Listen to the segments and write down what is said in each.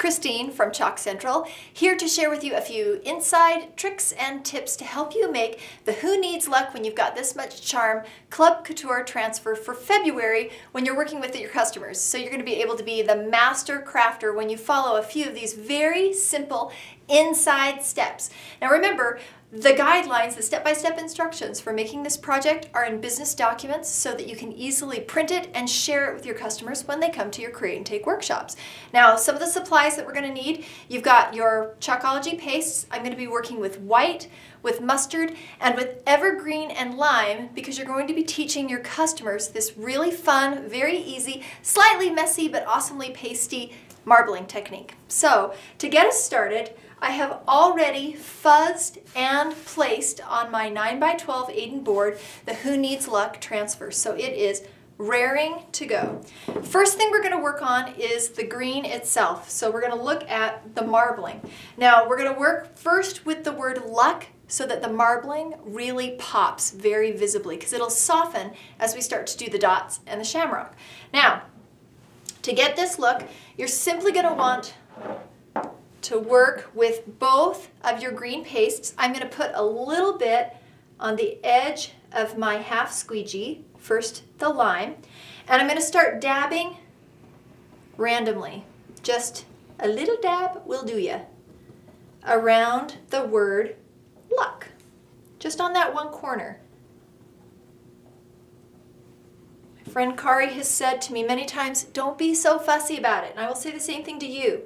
Christine from Chalk Central, here to share with you a few inside tricks and tips to help you make the Who Needs Luck When You've Got This Much Charm Club Couture transfer for February when you're working with your customers. So you're going to be able to be the master crafter when you follow a few of these very simple inside steps. Now remember, the guidelines, the step-by-step instructions for making this project are in business documents so that you can easily print it and share it with your customers when they come to your Create and Take workshops. Now, some of the supplies that we're going to need, you've got your Chalkology pastes. I'm going to be working with white, with mustard, and with evergreen and lime because you're going to be teaching your customers this really fun, very easy, slightly messy, but awesomely pasty marbling technique. So, to get us started, I have already fuzzed and placed on my 9x12 Aiden board the Who Needs Luck transfer. So it is raring to go. First thing we're going to work on is the green itself. So we're going to look at the marbling. Now we're going to work first with the word luck so that the marbling really pops very visibly because it'll soften as we start to do the dots and the shamrock. Now, to get this look, you're simply going to want to work with both of your green pastes. I'm going to put a little bit on the edge of my half squeegee, first the lime, and I'm going to start dabbing randomly. Just a little dab will do ya around the word luck, just on that one corner. My friend Kari has said to me many times, don't be so fussy about it, and I will say the same thing to you.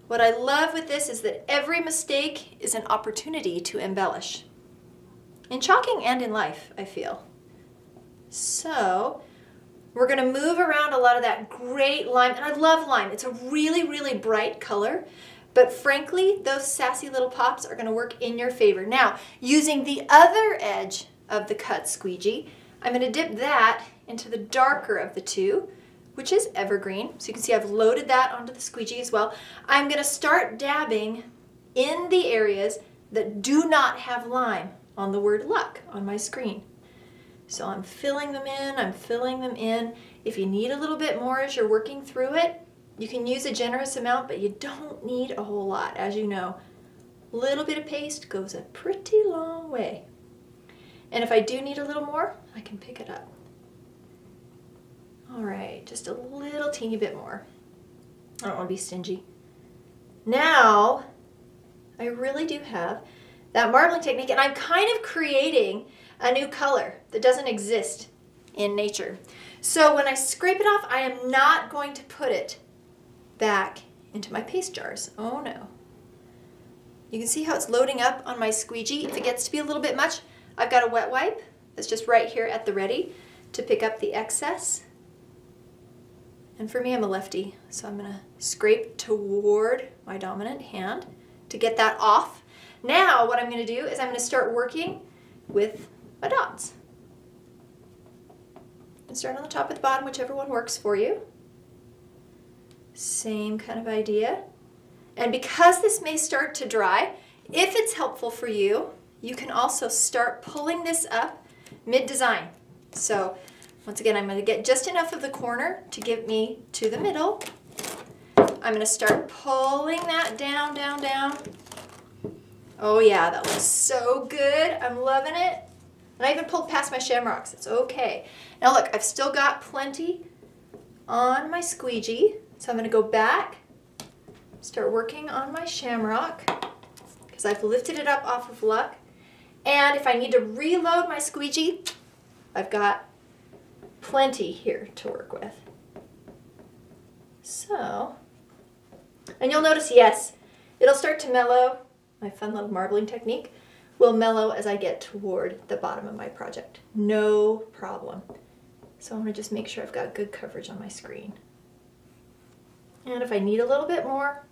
What I love with this is that every mistake is an opportunity to embellish. In chalking and in life, I feel. So, we're going to move around a lot of that great lime, and I love lime. It's a really, really bright color, but frankly, those sassy little pops are going to work in your favor. Now, using the other edge of the cut squeegee, I'm going to dip that into the darker of the two, which is evergreen. So you can see I've loaded that onto the squeegee as well. I'm going to start dabbing in the areas that do not have lime on the word luck on my screen. So I'm filling them in, I'm filling them in. If you need a little bit more as you're working through it, you can use a generous amount, but you don't need a whole lot. As you know, a little bit of paste goes a pretty long way. And if I do need a little more, I can pick it up. All right, just a little teeny bit more. I don't want to be stingy. Now, I really do have that marbling technique, and I'm kind of creating a new color that doesn't exist in nature. So when I scrape it off, I am not going to put it back into my paste jars. Oh no. You can see how it's loading up on my squeegee. If it gets to be a little bit much, I've got a wet wipe that's just right here at the ready to pick up the excess. And for me, I'm a lefty, so I'm going to scrape toward my dominant hand to get that off. Now what I'm going to do is I'm going to start working with my dots. And start on the top or the bottom, whichever one works for you. Same kind of idea. And because this may start to dry, if it's helpful for you, you can also start pulling this up mid-design. So once again, I'm going to get just enough of the corner to get me to the middle. I'm going to start pulling that down, down, down. Oh yeah, that looks so good. I'm loving it. And I even pulled past my shamrocks. It's okay. Now look, I've still got plenty on my squeegee. So I'm going to go back, start working on my shamrock because I've lifted it up off of luck. And if I need to reload my squeegee, I've got plenty here to work with. So, and you'll notice, yes, it'll start to mellow. My fun little marbling technique will mellow as I get toward the bottom of my project. No problem. So I'm going to just make sure I've got good coverage on my screen. And if I need a little bit more,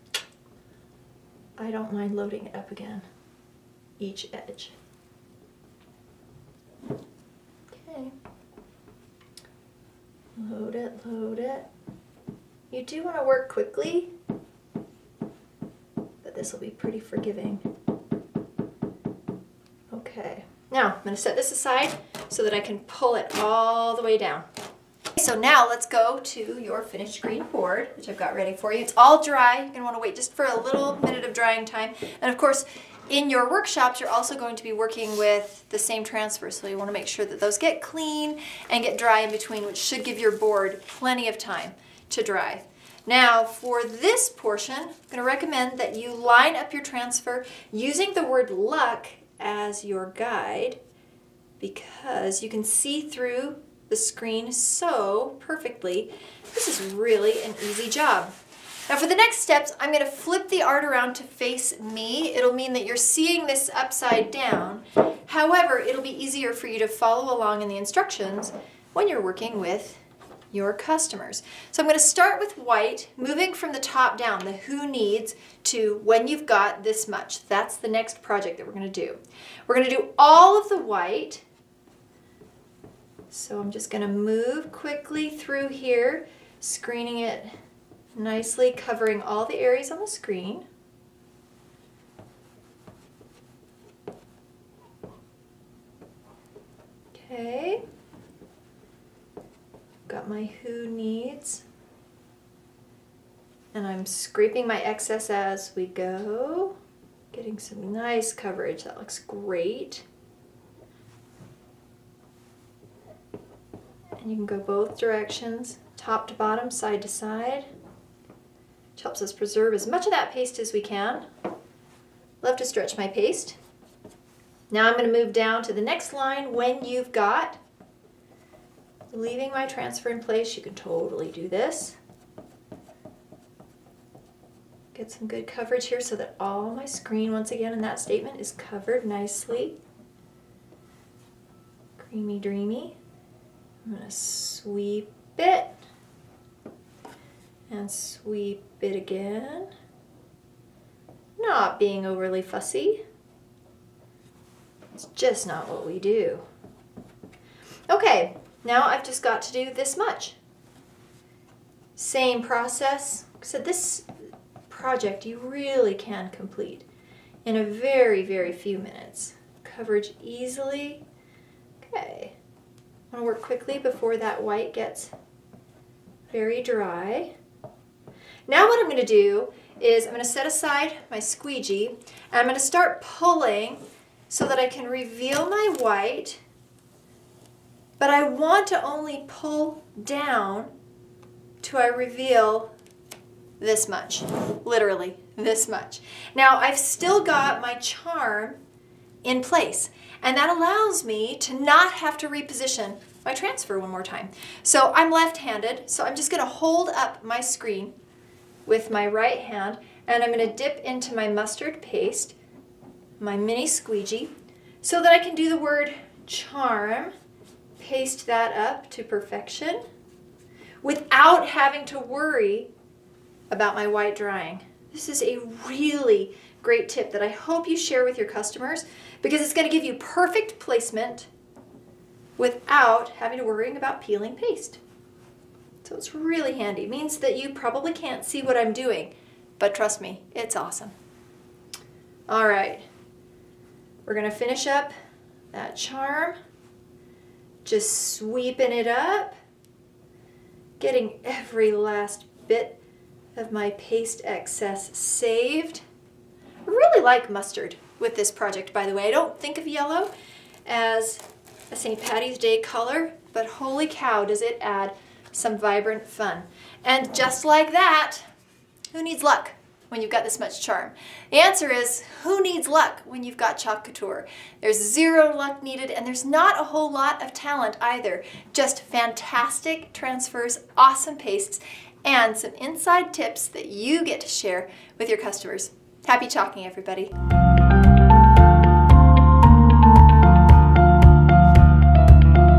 I don't mind loading it up again, each edge. Okay. Load it, load it. You do want to work quickly, but this will be pretty forgiving. Okay, now I'm going to set this aside so that I can pull it all the way down. So now let's go to your finished green board, which I've got ready for you. It's all dry. You're going to want to wait just for a little minute of drying time. And of course, in your workshops, you're also going to be working with the same transfers, so you want to make sure that those get clean and get dry in between, which should give your board plenty of time to dry. Now, for this portion, I'm going to recommend that you line up your transfer using the word luck as your guide, because you can see through the screen so perfectly. This is really an easy job. Now for the next steps, I'm going to flip the art around to face me. It'll mean that you're seeing this upside down. However, it'll be easier for you to follow along in the instructions when you're working with your customers. So I'm going to start with white, moving from the top down, the who needs, to when you've got this much. That's the next project that we're going to do. We're going to do all of the white. So I'm just going to move quickly through here, screening it nicely, covering all the areas on the screen. Okay. Got my who needs. And I'm scraping my excess as we go. Getting some nice coverage. That looks great. And you can go both directions, top to bottom, side to side. Which helps us preserve as much of that paste as we can. Love to stretch my paste. Now I'm going to move down to the next line, when you've got. Leaving my transfer in place, you can totally do this. Get some good coverage here so that all my screen, once again in that statement, is covered nicely. Creamy dreamy. I'm going to sweep it. And sweep it again. Not being overly fussy. It's just not what we do. Okay, now I've just got to do this much. Same process. So this project you really can complete in a very, very few minutes. Coverage easily. Okay. I want to work quickly before that white gets very dry. Now what I'm going to do is I'm going to set aside my squeegee and I'm going to start pulling so that I can reveal my white, but I want to only pull down till I reveal this much, literally this much. Now I've still got my charm in place, and that allows me to not have to reposition my transfer one more time. So I'm left-handed, so I'm just going to hold up my screen with my right hand, and I'm going to dip into my mustard paste, my mini squeegee, so that I can do the word charm, paste that up to perfection without having to worry about my white drying. This is a really great tip that I hope you share with your customers, because it's going to give you perfect placement without having to worry about peeling paste. So it's really handy. It means that you probably can't see what I'm doing, but trust me, it's awesome. All right, we're going to finish up that charm, just sweeping it up, getting every last bit of my paste excess saved. I really like mustard with this project, by the way. I don't think of yellow as a St. Patty's Day color, but holy cow, does it add some vibrant fun. And just like that, who needs luck when you've got this much charm? The answer is, who needs luck when you've got Chalk Couture? There's zero luck needed, and there's not a whole lot of talent either. Just fantastic transfers, awesome pastes, and some inside tips that you get to share with your customers. Happy chalking, everybody.